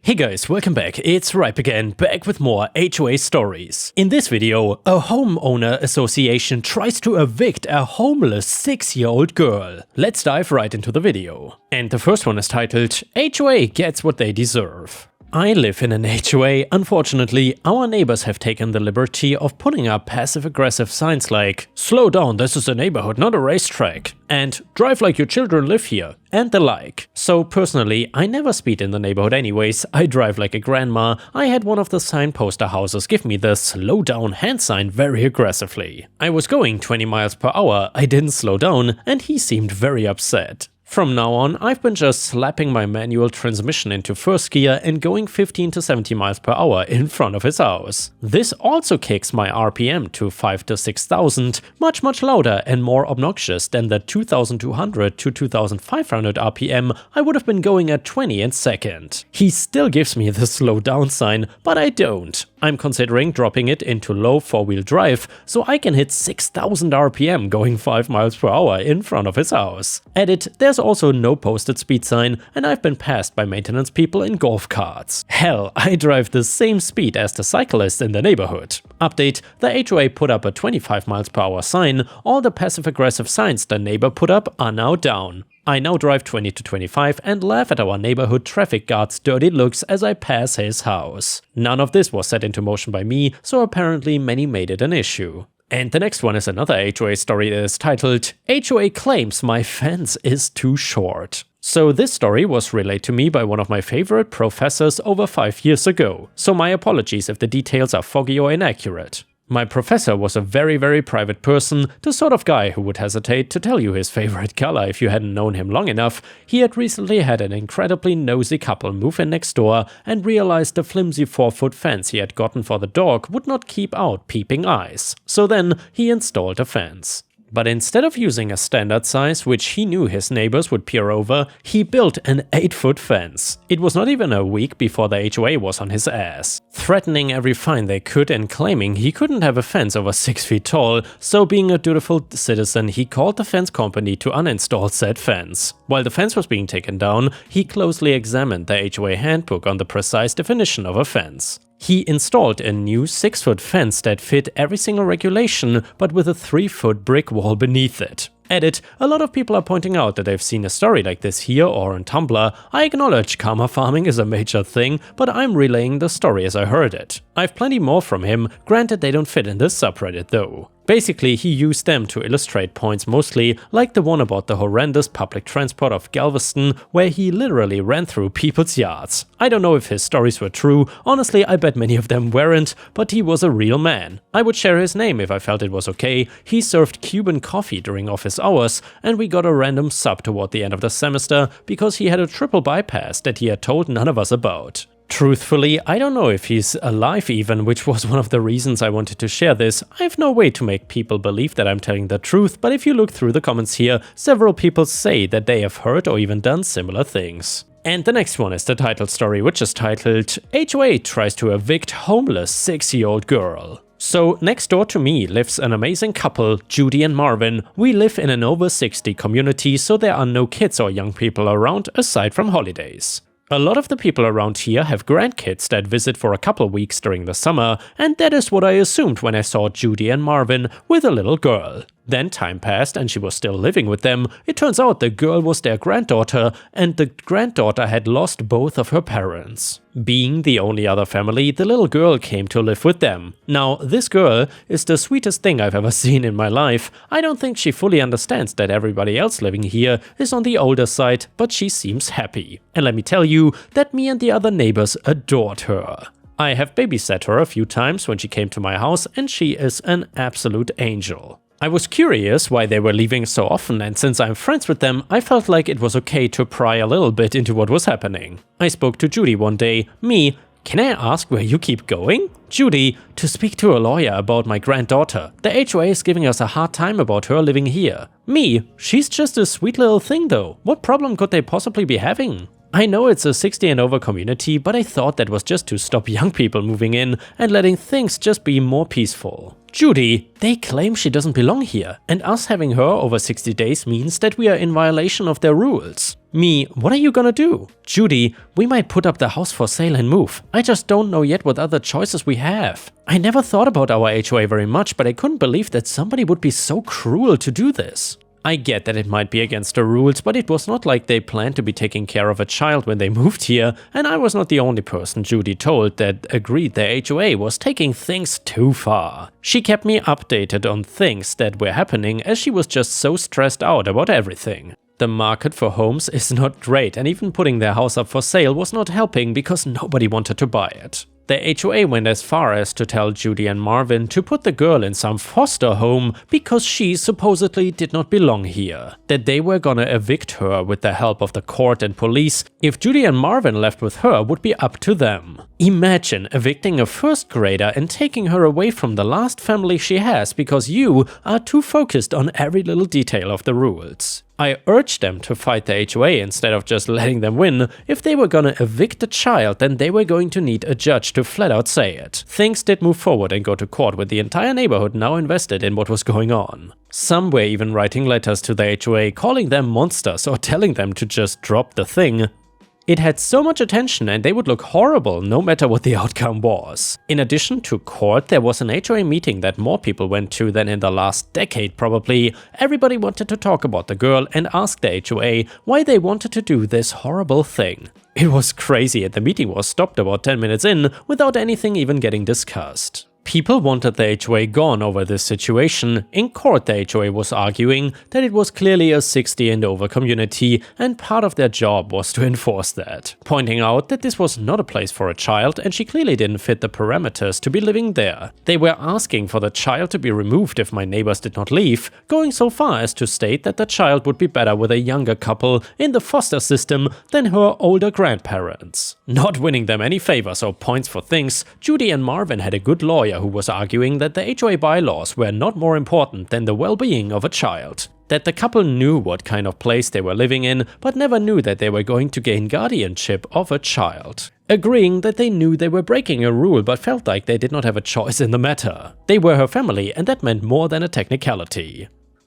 Hey guys, welcome back. It's Ripe again, back with more HOA stories. In this video, a homeowner association tries to evict a homeless 6-year-old girl. Let's dive right into the video. And the first one is titled, HOA Gets What They Deserve. I live in an HOA. Unfortunately, our neighbors have taken the liberty of putting up passive-aggressive signs like, "Slow down, this is a neighborhood, not a racetrack," and "Drive like your children live here," and the like. So personally, I never speed in the neighborhood anyways, I drive like a grandma. I had one of the signposter houses give me the "slow down" hand sign very aggressively. I was going 20 miles per hour, I didn't slow down, and he seemed very upset. From now on, I've been just slapping my manual transmission into first gear and going 15 to 70 miles per hour in front of his house. This also kicks my RPM to 5 to 6,000, much louder and more obnoxious than the 2,200 to 2,500 RPM I would have been going at 20 in second. He still gives me the slow down sign, but I don't. I'm considering dropping it into low 4-wheel drive so I can hit 6,000 RPM going 5 miles per hour in front of his house. Edit, there's also no posted speed sign, and I've been passed by maintenance people in golf carts. Hell, I drive the same speed as the cyclists in the neighborhood. Update, the HOA put up a 25 miles per hour sign. All the passive-aggressive signs the neighbor put up are now down. I now drive 20 to 25 and laugh at our neighborhood traffic guard's dirty looks as I pass his house. None of this was set into motion by me, so apparently many made it an issue. And the next one is another HOA story that is titled, HOA Claims My Fence is Too Short. So this story was relayed to me by one of my favorite professors over 5 years ago, so my apologies if the details are foggy or inaccurate. My professor was a very private person, the sort of guy who would hesitate to tell you his favorite color if you hadn't known him long enough. He had recently had an incredibly nosy couple move in next door and realized the flimsy 4-foot fence he had gotten for the dog would not keep out peeping eyes. So then he installed a fence. But instead of using a standard size, which he knew his neighbors would peer over, he built an 8-foot fence. It was not even a week before the HOA was on his ass, threatening every fine they could and claiming he couldn't have a fence over 6 feet tall, so being a dutiful citizen, he called the fence company to uninstall said fence. While the fence was being taken down, he closely examined the HOA handbook on the precise definition of a fence. He installed a new 6-foot fence that fit every single regulation, but with a 3-foot brick wall beneath it. Edit, a lot of people are pointing out that they've seen a story like this here or on Tumblr. I acknowledge karma farming is a major thing, but I'm relaying the story as I heard it. I've plenty more from him, granted they don't fit in this subreddit though. Basically, he used them to illustrate points mostly, like the one about the horrendous public transport of Galveston, where he literally ran through people's yards. I don't know if his stories were true, honestly I bet many of them weren't, but he was a real man. I would share his name if I felt it was okay. He served Cuban coffee during office hours, and we got a random sub toward the end of the semester because he had a triple bypass that he had told none of us about. Truthfully, I don't know if he's alive even, which was one of the reasons I wanted to share this. I have no way to make people believe that I'm telling the truth, but if you look through the comments here, several people say that they have heard or even done similar things. And the next one is the title story, which is titled, HOA Tries to Evict Homeless 6-year-old Girl. So next door to me lives an amazing couple, Judy and Marvin. We live in an over 60 community, so there are no kids or young people around aside from holidays. A lot of the people around here have grandkids that visit for a couple weeks during the summer, and that is what I assumed when I saw Judy and Marvin with a little girl. Then time passed and she was still living with them. It turns out the girl was their granddaughter, and the granddaughter had lost both of her parents. Being the only other family, the little girl came to live with them. Now, this girl is the sweetest thing I've ever seen in my life. I don't think she fully understands that everybody else living here is on the older side, but she seems happy. And let me tell you that me and the other neighbors adored her. I have babysat her a few times when she came to my house, and she is an absolute angel. I was curious why they were leaving so often, and since I'm friends with them, I felt like it was okay to pry a little bit into what was happening. I spoke to Judy one day. Me, "Can I ask where you keep going?" Judy, "To speak to a lawyer about my granddaughter. The HOA is giving us a hard time about her living here." Me, "She's just a sweet little thing though. What problem could they possibly be having?" I know it's a 60 and over community, but I thought that was just to stop young people moving in and letting things just be more peaceful. Judy, "They claim she doesn't belong here, and us having her over 60 days means that we are in violation of their rules." Me, what are you gonna do? Judy, we might put up the house for sale and move. I just don't know yet what other choices we have. I never thought about our HOA very much, but I couldn't believe that somebody would be so cruel to do this. I get that it might be against the rules, but it was not like they planned to be taking care of a child when they moved here, and I was not the only person Judy told that agreed their HOA was taking things too far. She kept me updated on things that were happening as she was just so stressed out about everything. The market for homes is not great, and even putting their house up for sale was not helping because nobody wanted to buy it. The HOA went as far as to tell Judy and Marvin to put the girl in some foster home because she supposedly did not belong here, that they were gonna evict her with the help of the court and police. If Judy and Marvin left with her would be up to them. Imagine evicting a first grader and taking her away from the last family she has because you are too focused on every little detail of the rules. I urged them to fight the HOA instead of just letting them win. If they were gonna evict the child, then they were going to need a judge to flat out say it. Things did move forward and go to court with the entire neighborhood now invested in what was going on. Some were even writing letters to the HOA calling them monsters or telling them to just drop the thing. It had so much attention and they would look horrible no matter what the outcome was. In addition to court, there was an HOA meeting that more people went to than in the last decade probably. Everybody wanted to talk about the girl and ask the HOA why they wanted to do this horrible thing. It was crazy and the meeting was stopped about 10 minutes in without anything even getting discussed. People wanted the HOA gone over this situation. In court, the HOA was arguing that it was clearly a 60 and over community and part of their job was to enforce that, pointing out that this was not a place for a child and she clearly didn't fit the parameters to be living there. They were asking for the child to be removed if my neighbors did not leave, going so far as to state that the child would be better with a younger couple in the foster system than her older grandparents. Not winning them any favors or points for things, Judy and Marvin had a good lawyer who was arguing that the HOA bylaws were not more important than the well-being of a child. That the couple knew what kind of place they were living in, but never knew that they were going to gain guardianship of a child. Agreeing that they knew they were breaking a rule but felt like they did not have a choice in the matter. They were her family and that meant more than a technicality.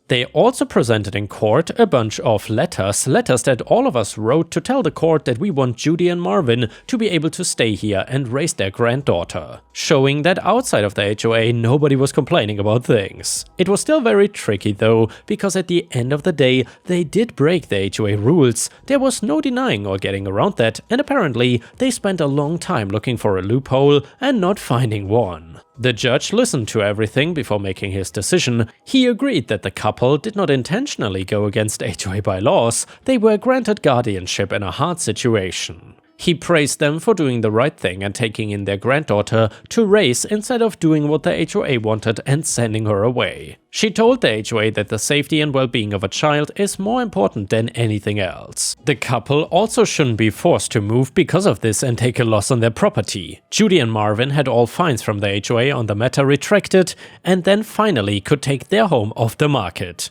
They also presented in court a bunch of letters that all of us wrote to tell the court that we want Judy and Marvin to be able to stay here and raise their granddaughter, showing that outside of the HOA nobody was complaining about things. It was still very tricky though, because at the end of the day they did break the HOA rules. There was no denying or getting around that, and apparently they spent a long time looking for a loophole and not finding one. The judge listened to everything before making his decision. He agreed that the couple did not intentionally go against HOA bylaws, they were granted guardianship in a hard situation. He praised them for doing the right thing and taking in their granddaughter to raise instead of doing what the HOA wanted and sending her away. She told the HOA that the safety and well-being of a child is more important than anything else. The couple also shouldn't be forced to move because of this and take a loss on their property. Judy and Marvin had all fines from the HOA on the matter retracted and then finally could take their home off the market.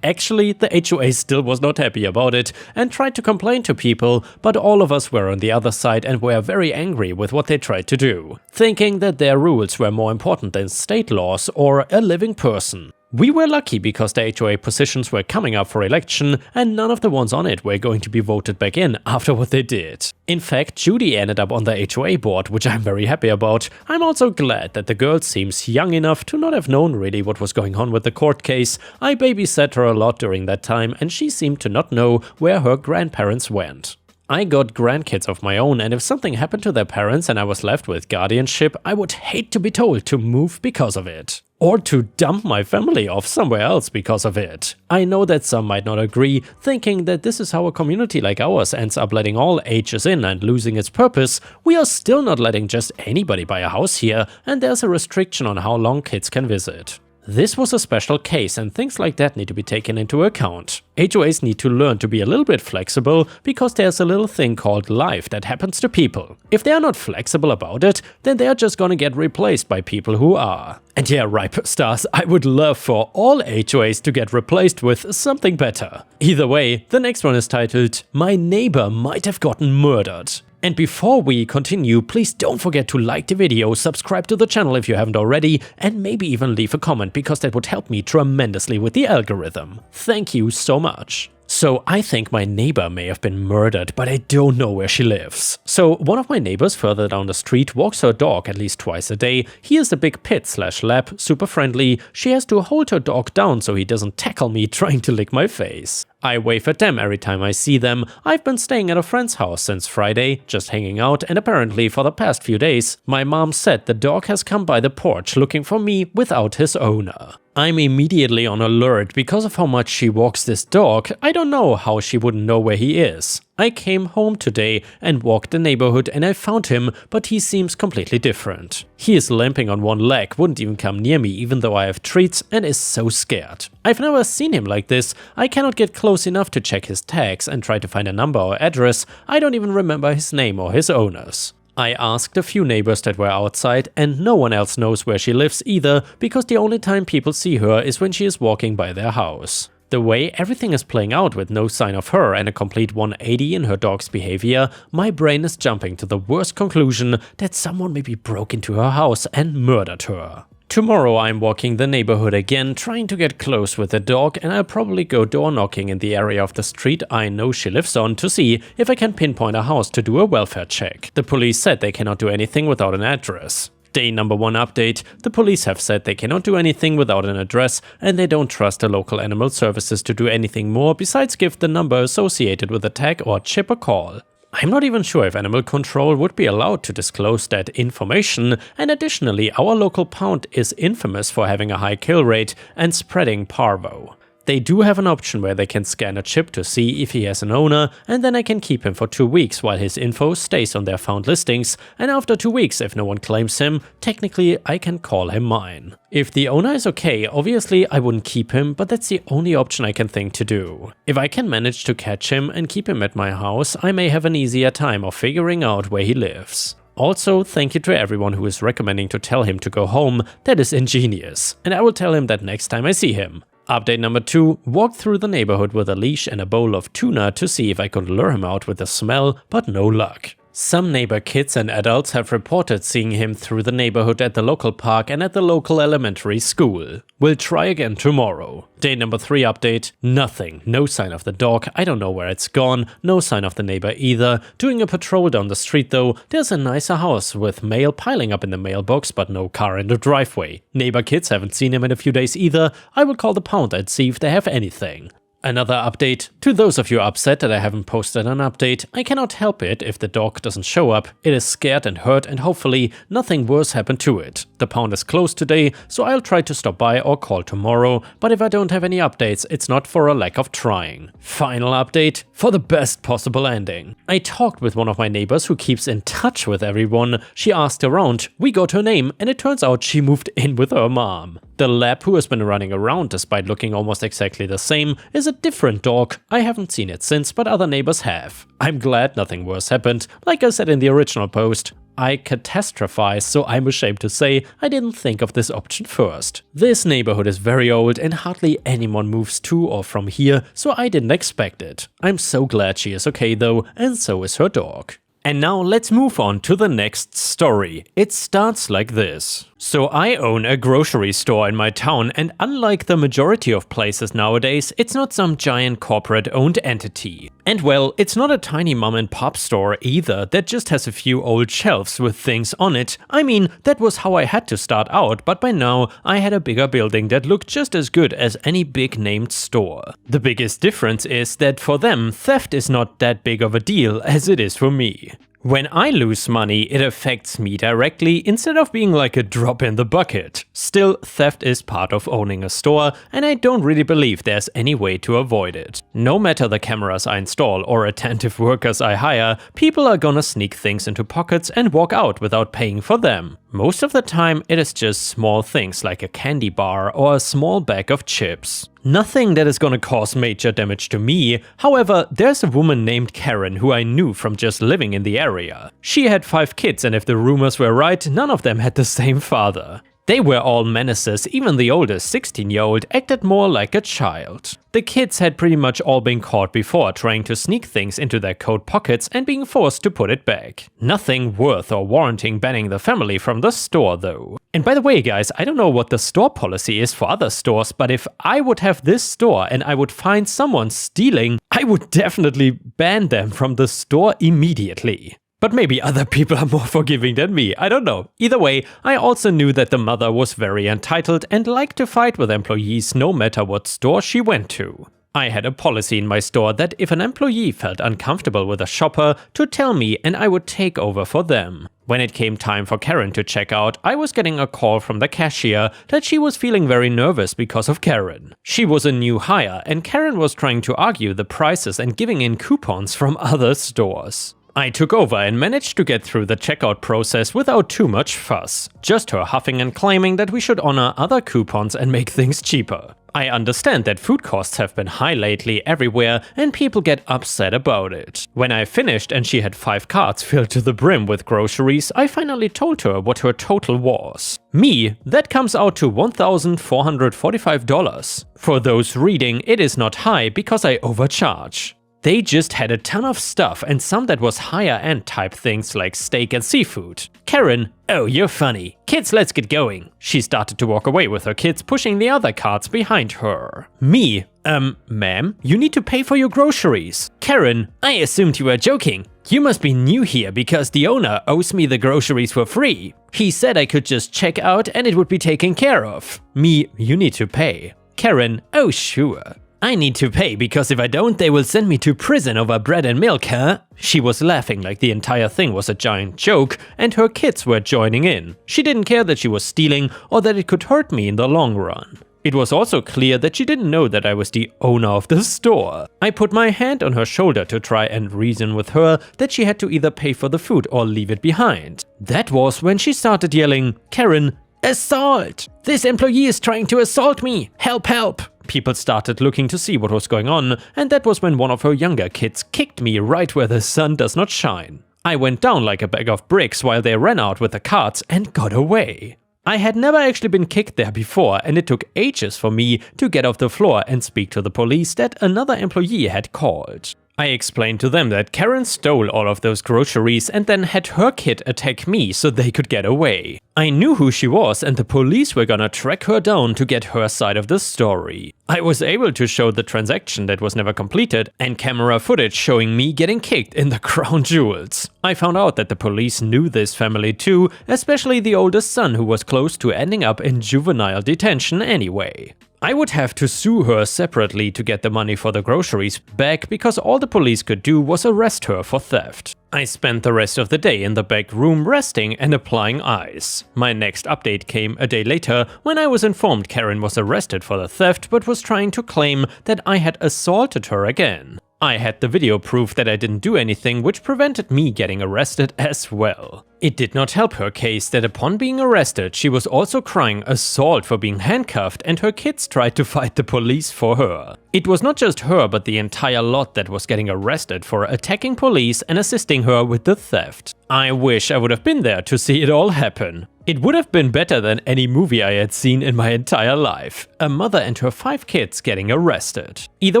Actually, the HOA still was not happy about it and tried to complain to people, but all of us were on the other side and were very angry with what they tried to do, thinking that their rules were more important than state laws or a living person. We were lucky because the HOA positions were coming up for election and none of the ones on it were going to be voted back in after what they did. In fact, Judy ended up on the HOA board, which I'm very happy about. I'm also glad that the girl seems young enough to not have known really what was going on with the court case. I babysat her a lot during that time and she seemed to not know where her grandparents went. I got grandkids of my own, and if something happened to their parents and I was left with guardianship, I would hate to be told to move because of it. Or to dump my family off somewhere else because of it. I know that some might not agree, thinking that this is how a community like ours ends up letting all ages in and losing its purpose. We are still not letting just anybody buy a house here, and there's a restriction on how long kids can visit. This was a special case and things like that need to be taken into account. HOAs need to learn to be a little bit flexible because there's a little thing called life that happens to people. If they are not flexible about it, then they are just gonna get replaced by people who are. And yeah, Ripe Stars, I would love for all HOAs to get replaced with something better. Either way, the next one is titled, "My Neighbor Might Have Gotten Murdered." And before we continue, please don't forget to like the video, subscribe to the channel if you haven't already, and maybe even leave a comment because that would help me tremendously with the algorithm. Thank you so much. So I think my neighbor may have been murdered, but I don't know where she lives. So one of my neighbors further down the street walks her dog at least twice a day. He is the big pit/lab, super friendly. She has to hold her dog down so he doesn't tackle me trying to lick my face. I wave at them every time I see them. I've been staying at a friend's house since Friday, just hanging out, and apparently for the past few days, my mom said the dog has come by the porch looking for me without his owner. I'm immediately on alert because of how much she walks this dog. I don't know how she wouldn't know where he is. I came home today and walked the neighborhood and I found him, but he seems completely different. He is limping on one leg, wouldn't even come near me even though I have treats, and is so scared. I've never seen him like this. I cannot get close enough to check his tags and try to find a number or address. I don't even remember his name or his owners. I asked a few neighbors that were outside and no one else knows where she lives either, because the only time people see her is when she is walking by their house. The way everything is playing out with no sign of her and a complete 180 in her dog's behavior, my brain is jumping to the worst conclusion that someone maybe broke into her house and murdered her. Tomorrow I'm walking the neighborhood again, trying to get close with the dog, and I'll probably go door knocking in the area of the street I know she lives on to see if I can pinpoint a house to do a welfare check. The police said they cannot do anything without an address. Day number 1 update, the police have said they cannot do anything without an address and they don't trust the local animal services to do anything more besides give the number associated with the tag or chip a call. I'm not even sure if animal control would be allowed to disclose that information, and additionally our local pound is infamous for having a high kill rate and spreading parvo. They do have an option where they can scan a chip to see if he has an owner, and then I can keep him for 2 weeks while his info stays on their found listings, and after 2 weeks if no one claims him, technically I can call him mine. If the owner is okay, obviously I wouldn't keep him, but that's the only option I can think to do. If I can manage to catch him and keep him at my house, I may have an easier time of figuring out where he lives. Also, thank you to everyone who is recommending to tell him to go home. That is ingenious, and I will tell him that next time I see him. Update number 2, walked through the neighborhood with a leash and a bowl of tuna to see if I could lure him out with the smell, but no luck. Some neighbor kids and adults have reported seeing him through the neighborhood at the local park and at the local elementary school. We'll try again tomorrow. Day number 3 update, nothing, no sign of the dog, I don't know where it's gone, no sign of the neighbor either. Doing a patrol down the street though, there's a nicer house with mail piling up in the mailbox but no car in the driveway. Neighbor kids haven't seen him in a few days either. I will call the pound and see if they have anything. Another update. To those of you upset that I haven't posted an update, I cannot help it if the dog doesn't show up. It is scared and hurt and hopefully nothing worse happened to it. The pound is closed today, so I'll try to stop by or call tomorrow, but if I don't have any updates, it's not for a lack of trying. Final update, for the best possible ending. I talked with one of my neighbors who keeps in touch with everyone. She asked around, we got her name, and it turns out she moved in with her mom. The lab, who has been running around despite looking almost exactly the same, is a different dog. I haven't seen it since, but other neighbors have. I'm glad nothing worse happened. Like I said in the original post, I catastrophize, so I'm ashamed to say I didn't think of this option first. This neighborhood is very old and hardly anyone moves to or from here, so I didn't expect it. I'm so glad she is okay though, and so is her dog. And now let's move on to the next story. It starts like this. So I own a grocery store in my town, and unlike the majority of places nowadays, it's not some giant corporate owned entity. And well, it's not a tiny mom and pop store either that just has a few old shelves with things on it. I mean, that was how I had to start out, but by now I had a bigger building that looked just as good as any big named store. The biggest difference is that for them, theft is not that big of a deal as it is for me. When I lose money, it affects me directly instead of being like a drop in the bucket. Still, theft is part of owning a store, and I don't really believe there's any way to avoid it. No matter the cameras I install or attentive workers I hire, people are gonna sneak things into pockets and walk out without paying for them. Most of the time, it is just small things like a candy bar or a small bag of chips. Nothing that is gonna cause major damage to me. However, there's a woman named Karen who I knew from just living in the area. She had 5 kids, and if the rumors were right, none of them had the same father. They were all menaces, even the oldest 16-year-old acted more like a child. The kids had pretty much all been caught before trying to sneak things into their coat pockets and being forced to put it back. Nothing worth or warranting banning the family from the store though. And by the way, guys, I don't know what the store policy is for other stores, but if I would have this store and I would find someone stealing, I would definitely ban them from the store immediately. But maybe other people are more forgiving than me, I don't know. Either way, I also knew that the mother was very entitled and liked to fight with employees no matter what store she went to. I had a policy in my store that if an employee felt uncomfortable with a shopper, to tell me and I would take over for them. When it came time for Karen to check out, I was getting a call from the cashier that she was feeling very nervous because of Karen. She was a new hire and Karen was trying to argue the prices and giving in coupons from other stores. I took over and managed to get through the checkout process without too much fuss, just her huffing and claiming that we should honor other coupons and make things cheaper. I understand that food costs have been high lately everywhere and people get upset about it. When I finished and she had 5 carts filled to the brim with groceries, I finally told her what her total was. That comes out to $1,445. For those reading, it is not high because I overcharge. They just had a ton of stuff and some that was higher end type things like steak and seafood. Karen, oh, you're funny. Kids, let's get going. She started to walk away with her kids, pushing the other carts behind her. Ma'am, you need to pay for your groceries. Karen, I assumed you were joking. You must be new here because the owner owes me the groceries for free. He said I could just check out and it would be taken care of. You need to pay. Karen, oh sure. I need to pay because if I don't, they will send me to prison over bread and milk, huh? She was laughing like the entire thing was a giant joke, and her kids were joining in. She didn't care that she was stealing or that it could hurt me in the long run. It was also clear that she didn't know that I was the owner of the store. I put my hand on her shoulder to try and reason with her that she had to either pay for the food or leave it behind. That was when she started yelling, Karen, assault! This employee is trying to assault me! Help, help! People started looking to see what was going on, and that was when one of her younger kids kicked me right where the sun does not shine. I went down like a bag of bricks while they ran out with the carts and got away. I had never actually been kicked there before, and it took ages for me to get off the floor and speak to the police that another employee had called. I explained to them that Karen stole all of those groceries and then had her kid attack me so they could get away. I knew who she was and the police were gonna track her down to get her side of the story. I was able to show the transaction that was never completed and camera footage showing me getting kicked in the crown jewels. I found out that the police knew this family too, especially the oldest son who was close to ending up in juvenile detention anyway. I would have to sue her separately to get the money for the groceries back because all the police could do was arrest her for theft. I spent the rest of the day in the back room resting and applying ice. My next update came a day later when I was informed Karen was arrested for the theft but was trying to claim that I had assaulted her again. I had the video proof that I didn't do anything, which prevented me getting arrested as well. It did not help her case that upon being arrested, she was also crying assault for being handcuffed and her kids tried to fight the police for her. It was not just her but the entire lot that was getting arrested for attacking police and assisting her with the theft. I wish I would have been there to see it all happen. It would have been better than any movie I had seen in my entire life. A mother and her 5 kids getting arrested. Either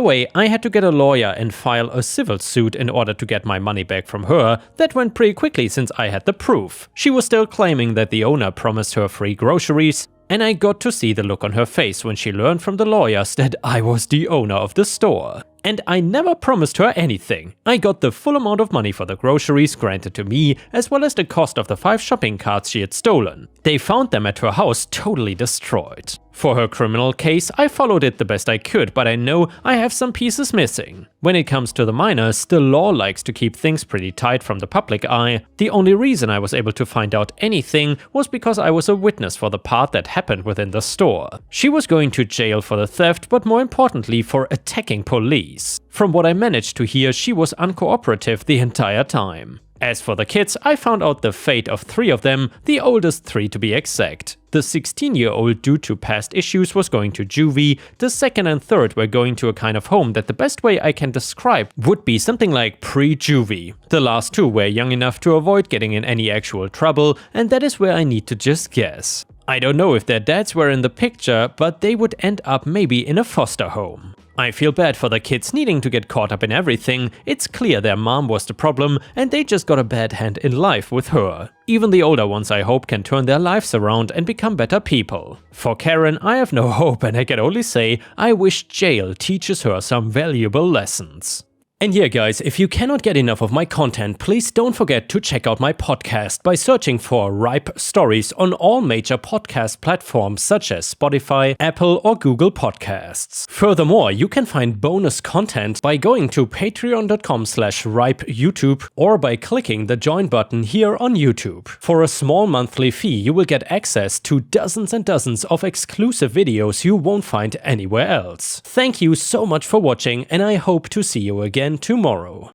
way, I had to get a lawyer and file a civil suit in order to get my money back from her. That went pretty quickly since I had the proof. She was still claiming that the owner promised her free groceries, and I got to see the look on her face when she learned from the lawyers that I was the owner of the store. And I never promised her anything. I got the full amount of money for the groceries granted to me, as well as the cost of the 5 shopping carts she had stolen. They found them at her house totally destroyed. For her criminal case, I followed it the best I could, but I know I have some pieces missing. When it comes to the minors, the law likes to keep things pretty tight from the public eye. The only reason I was able to find out anything was because I was a witness for the part that happened within the store. She was going to jail for the theft, but more importantly for attacking police. From what I managed to hear, she was uncooperative the entire time. As for the kids, I found out the fate of 3 of them, the oldest 3 to be exact. The 16-year-old due to past issues was going to juvie, the 2nd and 3rd were going to a kind of home that the best way I can describe would be something like pre-juvie. The last 2 were young enough to avoid getting in any actual trouble, and that is where I need to just guess. I don't know if their dads were in the picture, but they would end up maybe in a foster home. I feel bad for the kids needing to get caught up in everything. It's clear their mom was the problem and they just got a bad hand in life with her. Even the older ones, I hope, can turn their lives around and become better people. For Karen, I have no hope, and I can only say I wish jail teaches her some valuable lessons. And yeah guys, if you cannot get enough of my content, please don't forget to check out my podcast by searching for Ripe Stories on all major podcast platforms such as Spotify, Apple or Google Podcasts. Furthermore, you can find bonus content by going to patreon.com/ripeyoutube or by clicking the join button here on YouTube. For a small monthly fee, you will get access to dozens and dozens of exclusive videos you won't find anywhere else. Thank you so much for watching, and I hope to see you again tomorrow.